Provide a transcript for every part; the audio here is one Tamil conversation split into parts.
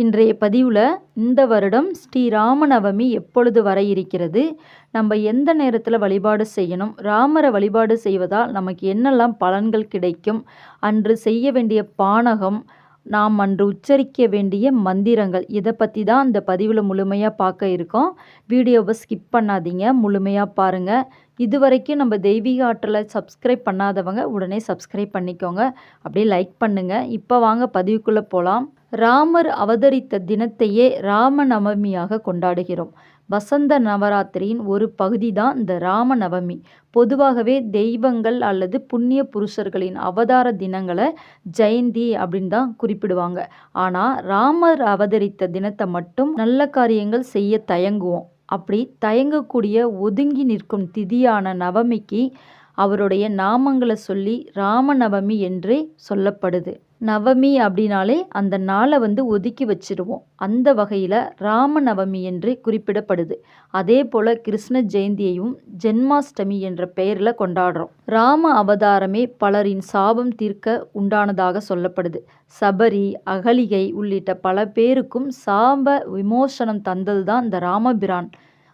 இன்றைய பதிவில் இந்த வருடம் ஸ்ரீ ராமநவமி எப்பொழுது வர இருக்கிறது, நம்ம எந்த நேரத்தில் வழிபாடு செய்யணும், ராமரை வழிபாடு செய்வதால் நமக்கு என்னெல்லாம் பலன்கள் கிடைக்கும், அன்று செய்ய வேண்டிய பானகம், நாம் அன்று உச்சரிக்க வேண்டிய மந்திரங்கள், இதை பற்றி தான் இந்த பதிவில் முழுமையாக பார்க்க இருக்கோம். வீடியோவை ஸ்கிப் பண்ணாதீங்க, முழுமையாக பாருங்கள். இதுவரைக்கும் நம்ம தெய்வீக ஆற்றலை சப்ஸ்கிரைப் பண்ணாதவங்க உடனே சப்ஸ்கிரைப் பண்ணிக்கோங்க, அப்படியே லைக் பண்ணுங்கள். இப்போ வாங்க பதிவுக்குள்ளே போகலாம். ராமர் அவதரித்த தினத்தையே ராமநவமியாக கொண்டாடுகிறோம். வசந்த நவராத்திரியின் ஒரு பகுதி தான் இந்த ராமநவமி. பொதுவாகவே தெய்வங்கள் அல்லது புண்ணிய புருஷர்களின் அவதார தினங்களை ஜெயந்தி அப்படின்னு தான் குறிப்பிடுவாங்க. ஆனால் ராமர் அவதரித்த தினத்தை மட்டும் நல்ல காரியங்கள் செய்ய தயங்குவோம். அப்படி தயங்கக்கூடிய ஒதுங்கி நிற்கும் திதியான நவமிக்கு அவருடைய நாமங்களை சொல்லி ராமநவமி என்றே சொல்லப்படுது. நவமி அப்படின்னாலே அந்த நாளை ஒதுக்கி வச்சிடுவோம். அந்த வகையில் ராமநவமி என்று குறிப்பிடப்படுது. அதே போல் கிருஷ்ண ஜெயந்தியையும் ஜென்மாஷ்டமி என்ற பெயரில் கொண்டாடுறோம். ராம அவதாரமே பலரின் சாபம் தீர்க்க உண்டானதாக சொல்லப்படுது. சபரி, அகலிகை உள்ளிட்ட பல பேருக்கும் சாப விமோசனம் தந்தது தான் இந்த ராமபிரான்.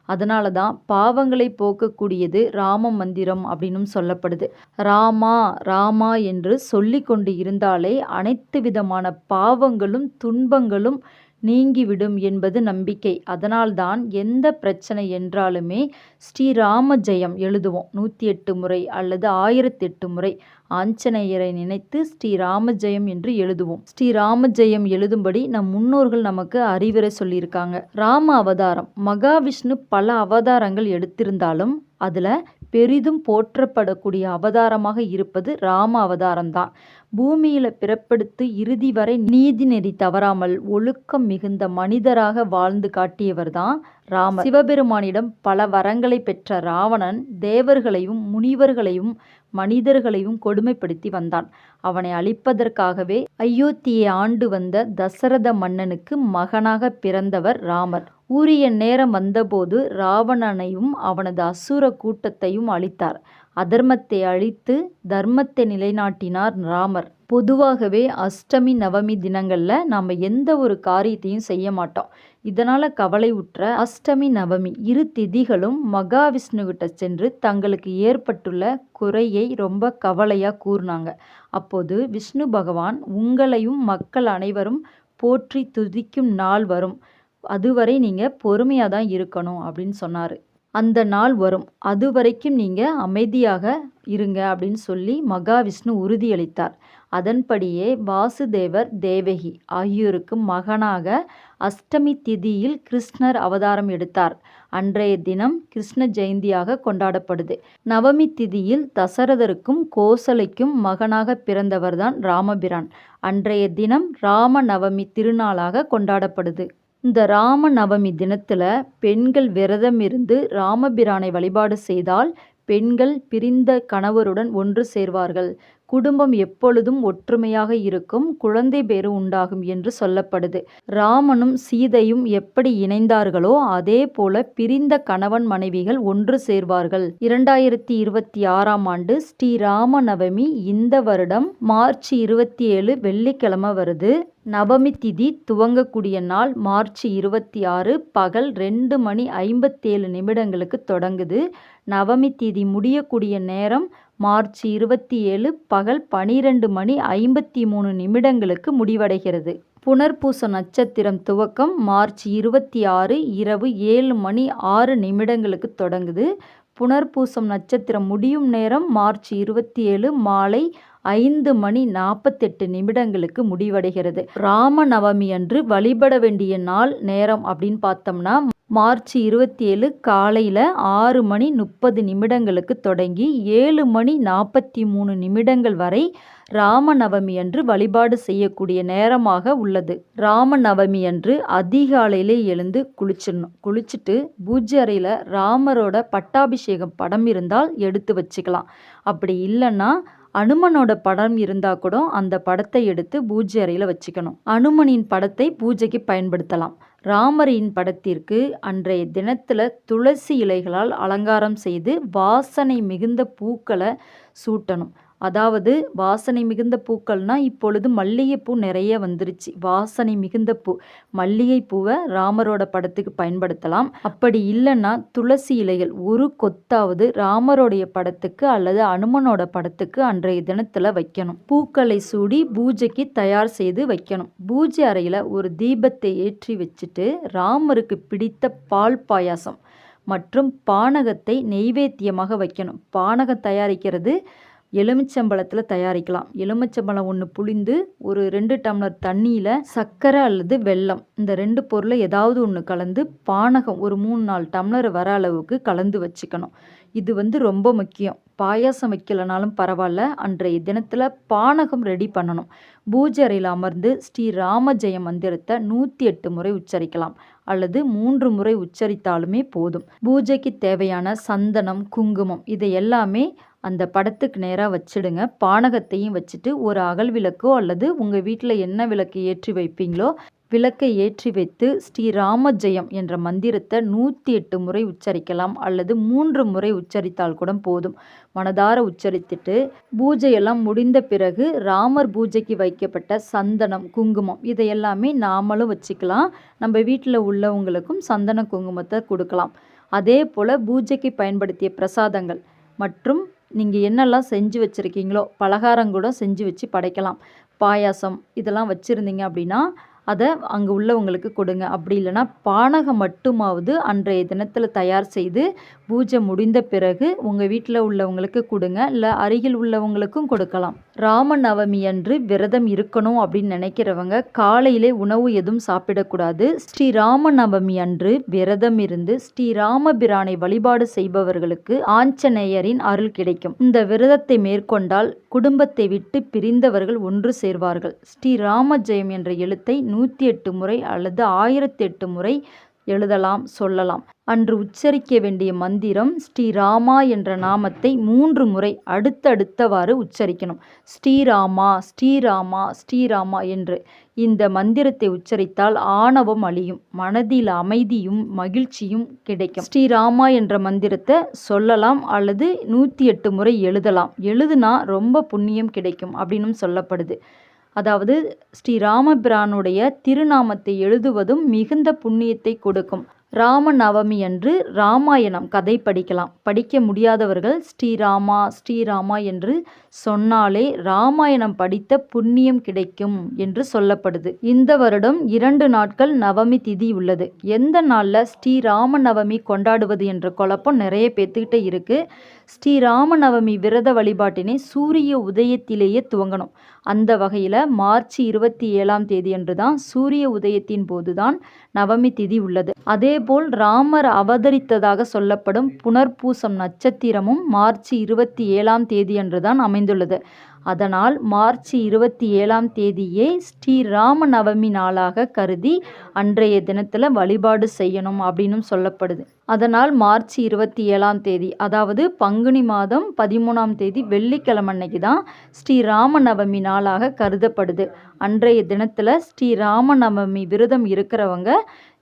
அதனால தான் பாவங்களை போக்கக்கூடியது ராம மந்திரம் அப்படின்னும் சொல்லப்படுது. ராமா ராமா என்று சொல்லி கொண்டு இருந்தாலே அனைத்து விதமான பாவங்களும் துன்பங்களும் நீங்கிவிடும் என்பது நம்பிக்கை. அதனால்தான் எந்த பிரச்சனை என்றாலுமே ஸ்ரீராம ஜெயம் எழுதுவோம். 108 முறை அல்லது 1008 முறை ஆஞ்சநேயரை நினைத்து ஸ்ரீராம ஜெயம் என்று எழுதுவோம். ஸ்ரீராம ஜெயம் எழுதும்படி நம் முன்னோர்கள் நமக்கு அறிவுரை சொல்லியிருக்காங்க. ராம அவதாரம், மகாவிஷ்ணு பல அவதாரங்கள் எடுத்திருந்தாலும் அதில் பெரிதும் போற்றப்படக்கூடிய அவதாரமாக இருப்பது ராம அவதாரம்தான். பூமியில் பிறப்பெடுத்து இறுதி வரை நீதிநெறி தவறாமல் ஒழுக்கம் மிகுந்த மனிதராக வாழ்ந்து காட்டியவர் தான் ராமர். சிவபெருமானிடம் பல வரங்களை பெற்ற ராவணன் தேவர்களையும் முனிவர்களையும் மனிதர்களையும் கொடுமைப்படுத்தி வந்தான். அவனை அழிப்பதற்காகவே அயோத்தியை ஆண்டு வந்த தசரத மன்னனுக்கு மகனாக பிறந்தவர் ராமர். உரிய நேரம் வந்தபோது ராவணனையும் அவனது அசுர கூட்டத்தையும் அழித்தார். அதர்மத்தை அழித்து தர்மத்தை நிலைநாட்டினார் ராமர். பொதுவாகவே அஷ்டமி நவமி தினங்களில் நாம் எந்த ஒரு காரியத்தையும் செய்ய மாட்டோம். இதனால் கவலை உற்ற அஷ்டமி நவமி இரு திதிகளும் மகாவிஷ்ணுகிட்ட சென்று தங்களுக்கு ஏற்பட்டுள்ள குறையை ரொம்ப கவலையாக கூறினாங்க. அப்போது விஷ்ணு பகவான், உங்களையும் மக்கள் அனைவரும் போற்றி துதிக்கும் நாள் வரும், அதுவரை நீங்கள் பொறுமையாக தான் இருக்கணும் அப்படின்னு சொன்னார். அந்த நாள் வரும், அது வரைக்கும் நீங்கள் அமைதியாக இருங்க அப்படின்னு சொல்லி மகாவிஷ்ணு உறுதியளித்தார். அதன்படியே வாசுதேவர், தேவகி ஆகியோருக்கு மகனாக அஷ்டமி திதியில் கிருஷ்ணர் அவதாரம் எடுத்தார். அன்றைய தினம் கிருஷ்ண ஜெயந்தியாக கொண்டாடப்படுது. நவமி திதியில் தசரதருக்கும் கோசலைக்கும் மகனாக பிறந்தவர்தான் ராமபிரான். அன்றைய தினம் ராம நவமி திருநாளாக கொண்டாடப்படுது. இந்த ராம நவமி தினத்தில் பெண்கள் விரதம் இருந்து ராமபிரானை வழிபாடு செய்தால் பெண்கள் பிரிந்த கணவருடன் ஒன்று சேர்வார்கள், குடும்பம் எப்பொழுதும் ஒற்றுமையாக இருக்கும், குழந்தை பேறு உண்டாகும் என்று சொல்லப்படுது. ராமனும் சீதையும் எப்படி இணைந்தார்களோ அதே போல பிரிந்த கணவன் மனைவிகள் ஒன்று சேர்வார்கள். 2026ஆம் ஆண்டு ஸ்ரீ ராம நவமி இந்த வருடம் மார்ச் 27 வெள்ளிக்கிழமை வருது. நவமி திதி துவங்கக்கூடிய நாள் மார்ச் 26 பகல் 2:57 தொடங்குது. நவமி திதி முடியக்கூடிய நேரம் மார்ச் 27 பகல் 12:53 முடிவடைகிறது. புனர்பூச நட்சத்திரம் துவக்கம் மார்ச் 26 இரவு 7:06 தொடங்குது. புனர்பூசம் நட்சத்திரம் முடியும் நேரம் மார்ச் 27 மாலை 5:48 முடிவடைகிறது. ராம நவமி அன்று வழிபட வேண்டிய நாள் நேரம் அப்படின்னு பார்த்தோம்னா மார்ச் 27 காலையில் 6:30 தொடங்கி 7:43 வரை ராமநவமி அன்று வழிபாடு செய்யக்கூடிய நேரமாக உள்ளது. ராமநவமி அன்று அதிகாலையிலே எழுந்து குளிச்சுட்டு பூஜை அறையில் ராமரோட பட்டாபிஷேகம் படம் இருந்தால் எடுத்து வச்சுக்கலாம். அப்படி இல்லைன்னா அனுமனோட படம் இருந்தால் கூட அந்த படத்தை எடுத்து பூஜை அறையில் வச்சுக்கணும். அனுமனின் படத்தை பூஜைக்கு பயன்படுத்தலாம். ராமரின் படத்திற்கு அன்றைய தினத்தில் துளசி இலைகளால் அலங்காரம் செய்து வாசனை மிகுந்த பூக்களை சூட்டணும். அதாவது வாசனை மிகுந்த பூக்கள்னால் இப்பொழுது மல்லிகைப்பூ நிறைய வந்துருச்சு. வாசனை மிகுந்த பூ மல்லிகை பூவை ராமரோட படத்துக்கு பயன்படுத்தலாம். அப்படி இல்லைன்னா துளசி இலைகள் ஒரு கொத்தாவது ராமருடைய படத்துக்கு அல்லது அனுமனோட படத்துக்கு அன்றைய தினத்தில் வைக்கணும். பூக்களை சூடி பூஜைக்கு தயார் செய்து வைக்கணும். பூஜை அறையில் ஒரு தீபத்தை ஏற்றி வச்சுட்டு ராமருக்கு பிடித்த பால் பாயாசம் மற்றும் பானகத்தை நெய்வேத்தியமாக வைக்கணும். பானகம் தயாரிக்கிறது எலுமிச்சம்பழத்தில் தயாரிக்கலாம். எலுமிச்சம்பழம் ஒன்று புழிந்து ஒரு 2 டம்ளர் தண்ணியில் சர்க்கரை அல்லது வெல்லம் இந்த 2 பொருளை ஏதாவது ஒன்று கலந்து பானகம் ஒரு 3-4 டம்ளர் வர அளவுக்கு கலந்து வச்சுக்கணும். இது ரொம்ப முக்கியம். பாயாசம் வைக்கலனாலும் பரவாயில்ல, அன்றைய தினத்தில் பானகம் ரெடி பண்ணணும். பூஜை அறையில் அமர்ந்து ஸ்ரீ ராம ஜெய மந்திரத்தை 108 முறை உச்சரிக்கலாம் அல்லது 3 முறை உச்சரித்தாலுமே போதும். பூஜைக்கு தேவையான சந்தனம், குங்குமம் இதை எல்லாமே அந்த படத்துக்கு நேராக வச்சிடுங்க. பானகத்தையும் வச்சுட்டு ஒரு அகல் விளக்கோ அல்லது உங்கள் வீட்டில் என்ன விளக்கு ஏற்றி வைப்பீங்களோ விளக்கை ஏற்றி வைத்து ஸ்ரீ ராம ஜெயம் என்ற மந்திரத்தை 108 முறை உச்சரிக்கலாம் அல்லது 3 முறை உச்சரித்தால் கூட போதும். மனதார உச்சரித்துட்டு பூஜையெல்லாம் முடிந்த பிறகு ராமர் பூஜைக்கு வைக்கப்பட்ட சந்தனம், குங்குமம் இதையெல்லாமே நாமளும் வச்சுக்கலாம். நம்ம வீட்டில் உள்ளவங்களுக்கும் சந்தன குங்குமத்தை கொடுக்கலாம். அதே போல் பூஜைக்கு பயன்படுத்திய பிரசாதங்கள் மற்றும் நீங்கள் என்னெல்லாம் செஞ்சு வச்சுருக்கீங்களோ பலகாரம் கூட செஞ்சு வச்சு படைக்கலாம். பாயாசம் இதெல்லாம் வச்சுருந்தீங்க அப்படின்னா அதை அங்கே உள்ளவங்களுக்கு கொடுங்க. அப்படி இல்லைன்னா பானகம் மட்டுமாவது அன்றைய தினத்தில் தயார் செய்து பூஜை முடிந்த பிறகு உங்கள் வீட்டில் உள்ளவங்களுக்கு கொடுங்க. இல்லை அருகில் உள்ளவங்களுக்கும் கொடுக்கலாம். ராம நவமி அன்று விரதம் இருக்கணும் அப்படின்னு நினைக்கிறவங்க காலையிலே உணவு எதுவும் சாப்பிடக்கூடாது. ஸ்ரீ ராம நவமி அன்று விரதம் இருந்து ஸ்ரீ ராமபிரானை வழிபாடு செய்பவர்களுக்கு ஆஞ்சநேயரின் அருள் கிடைக்கும். இந்த விரதத்தை மேற்கொண்டால் குடும்பத்தை விட்டு பிரிந்தவர்கள் ஒன்று சேர்வார்கள். ஸ்ரீ ராம ஜெயம் என்ற எழுத்தை 108 முறை அல்லது 1008 முறை எழுதலாம், சொல்லலாம். அன்று உச்சரிக்க வேண்டிய மந்திரம் ஸ்ரீராமா என்ற நாமத்தை 3 முறை அடுத்தடுத்தவாறு உச்சரிக்கணும். ஸ்ரீராமா ஸ்ரீராமா ஸ்ரீராமா என்று இந்த மந்திரத்தை உச்சரித்தால் ஆணவம் அழியும், மனதில் அமைதியும் மகிழ்ச்சியும் கிடைக்கும். ஸ்ரீராமா என்ற மந்திரத்தை சொல்லலாம் அல்லது 108 முறை எழுதலாம். எழுதுனா ரொம்ப புண்ணியம் கிடைக்கும் அப்படின்னு சொல்லப்படுது. அதாவது ஸ்ரீ ராமபிரானுடைய திருநாமத்தை எழுதுவதும் மிகுந்த புண்ணியத்தை கொடுக்கும். ராம நவமி அன்று ராமாயணம் கதை படிக்கலாம். படிக்க முடியாதவர்கள் ஸ்ரீராமா ஸ்ரீராமா என்று சொன்னாலே ராமாயணம் படித்த புண்ணியம் கிடைக்கும் என்று சொல்லப்படுது. இந்த வருடம் 2 நாட்கள் நவமி திதி உள்ளது. எந்த நாளில் ஸ்ரீராம நவமி கொண்டாடுவது என்ற குழப்பம் நிறைய பேர்த்துக்கிட்ட இருக்குது. ஸ்ரீராம நவமி விரத வழிபாட்டினை சூரிய உதயத்திலேயே துவங்கணும். அந்த வகையில் மார்ச் 27ஆம் தேதி அன்று தான் சூரிய உதயத்தின் போதுதான் நவமி திதி உள்ளது. அதேபோல் ராமர் அவதரித்ததாக சொல்லப்படும் புனர்பூசம் நட்சத்திரமும் மார்ச் 27ஆம் தேதி அன்று தான் அமைந்துள்ளது. அதனால் மார்ச் 27ஆம் தேதியே ஸ்ரீராம நவமி நாளாக கருதி அன்றைய தினத்தில் வழிபாடு செய்யணும் அப்படின்னு சொல்லப்படுது. அதனால் மார்ச் 27ஆம் தேதி அதாவது பங்குனி மாதம் 13ஆம் தேதி வெள்ளிக்கிழமை அன்னைக்கு தான் ஸ்ரீராம நவமி நாளாக கருதப்படுது. அன்றைய தினத்தில் ஸ்ரீராம நவமி விரதம் இருக்கிறவங்க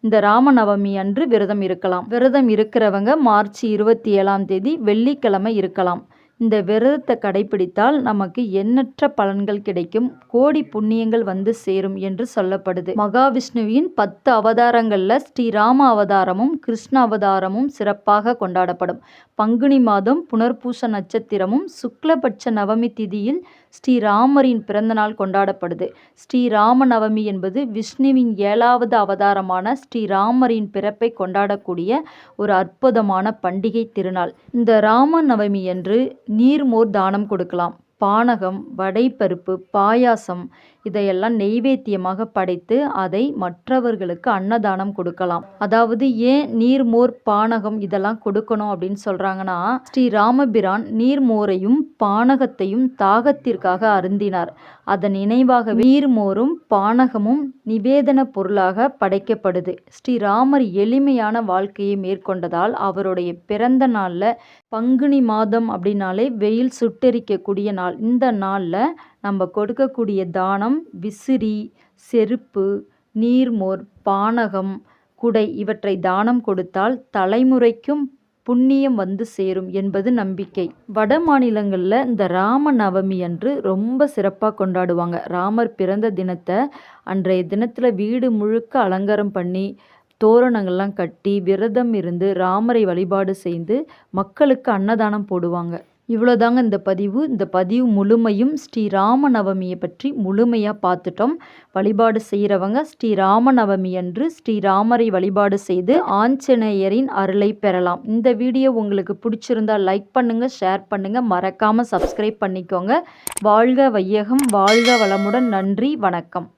இந்த ராமநவமி அன்று விரதம் இருக்கலாம். விரதம் இருக்கிறவங்க மார்ச் 27ஆம் தேதி வெள்ளிக்கிழமை இருக்கலாம். இந்த விரதத்தை கடைபிடித்தால் நமக்கு எண்ணற்ற பலன்கள் கிடைக்கும், கோடி புண்ணியங்கள் வந்து சேரும் என்று சொல்லப்படுது. மகாவிஷ்ணுவின் 10 அவதாரங்களில் ஸ்ரீராம அவதாரமும் கிருஷ்ண அவதாரமும் சிறப்பாக கொண்டாடப்படும். பங்குனி மாதம் புனர்பூச நட்சத்திரமும் சுக்லபட்ச நவமி திதியில் ஸ்ரீராமரின் பிறந்தநாள் கொண்டாடப்படுது. ஸ்ரீராம நவமி என்பது விஷ்ணுவின் 7வது அவதாரமான ஸ்ரீராமரின் பிறப்பை கொண்டாடக்கூடிய ஒரு அற்புதமான பண்டிகை திருநாள். இந்த ராம நவமி அன்று நீர்மோர் தானம் கொடுக்கலாம். பானகம், வடைப்பருப்பு, பாயாசம் இதையெல்லாம் நெய்வேத்தியமாக படைத்து அதை மற்றவர்களுக்கு அன்னதானம் கொடுக்கலாம். அதாவது ஏன் நீர்மோர் பானகம் இதெல்லாம் கொடுக்கணும் அப்படின்னு சொல்றாங்கன்னா, ஸ்ரீ ராமபிரான் நீர்மோரையும் பானகத்தையும் தாகத்திற்காக அருந்தினார். அதன் நினைவாக நீர்மோரும் பானகமும் நிவேதன பொருளாக படைக்கப்படுது. ஸ்ரீராமர் எளிமையான வாழ்க்கையை மேற்கொண்டதால் அவருடைய பிறந்த நாளில் பங்குனி மாதம் அப்படின்னாலே வெயில் சுட்டெரிக்கக்கூடிய நாள். இந்த நாளில் நம்ம கொடுக்கக்கூடிய தானம் விசிறி, செருப்பு, நீர்மோர், பானகம், குடை இவற்றை தானம் கொடுத்தால் தலைமுறைக்கும் புண்ணியம் வந்து சேரும் என்பது நம்பிக்கை. வட மாநிலங்களில் இந்த ராம நவமி அன்று ரொம்ப சிறப்பாக கொண்டாடுவாங்க. ராமர் பிறந்த தினத்தை அன்றைய தினத்தில் வீடு முழுக்க அலங்காரம் பண்ணி தோரணங்கள்லாம் கட்டி விரதம் இருந்து ராமரை வழிபாடு செய்து மக்களுக்கு அன்னதானம் போடுவாங்க. இவ்வளோதாங்க இந்த பதிவு. இந்த பதிவு முழுமையும் ஸ்ரீ ராமநவமியை பற்றி முழுமையாக பார்த்துட்டோம். வழிபாடு செய்கிறவங்க ஸ்ரீ ராமநவமி அன்று ஸ்ரீராமரை வழிபாடு செய்து ஆஞ்சநேயரின் அருளை பெறலாம். இந்த வீடியோ உங்களுக்கு பிடிச்சிருந்தா லைக் பண்ணுங்கள், ஷேர் பண்ணுங்கள், மறக்காமல் சப்ஸ்கிரைப் பண்ணிக்கோங்க. வாழ்க வையகம், வாழ்க வளமுடன். நன்றி, வணக்கம்.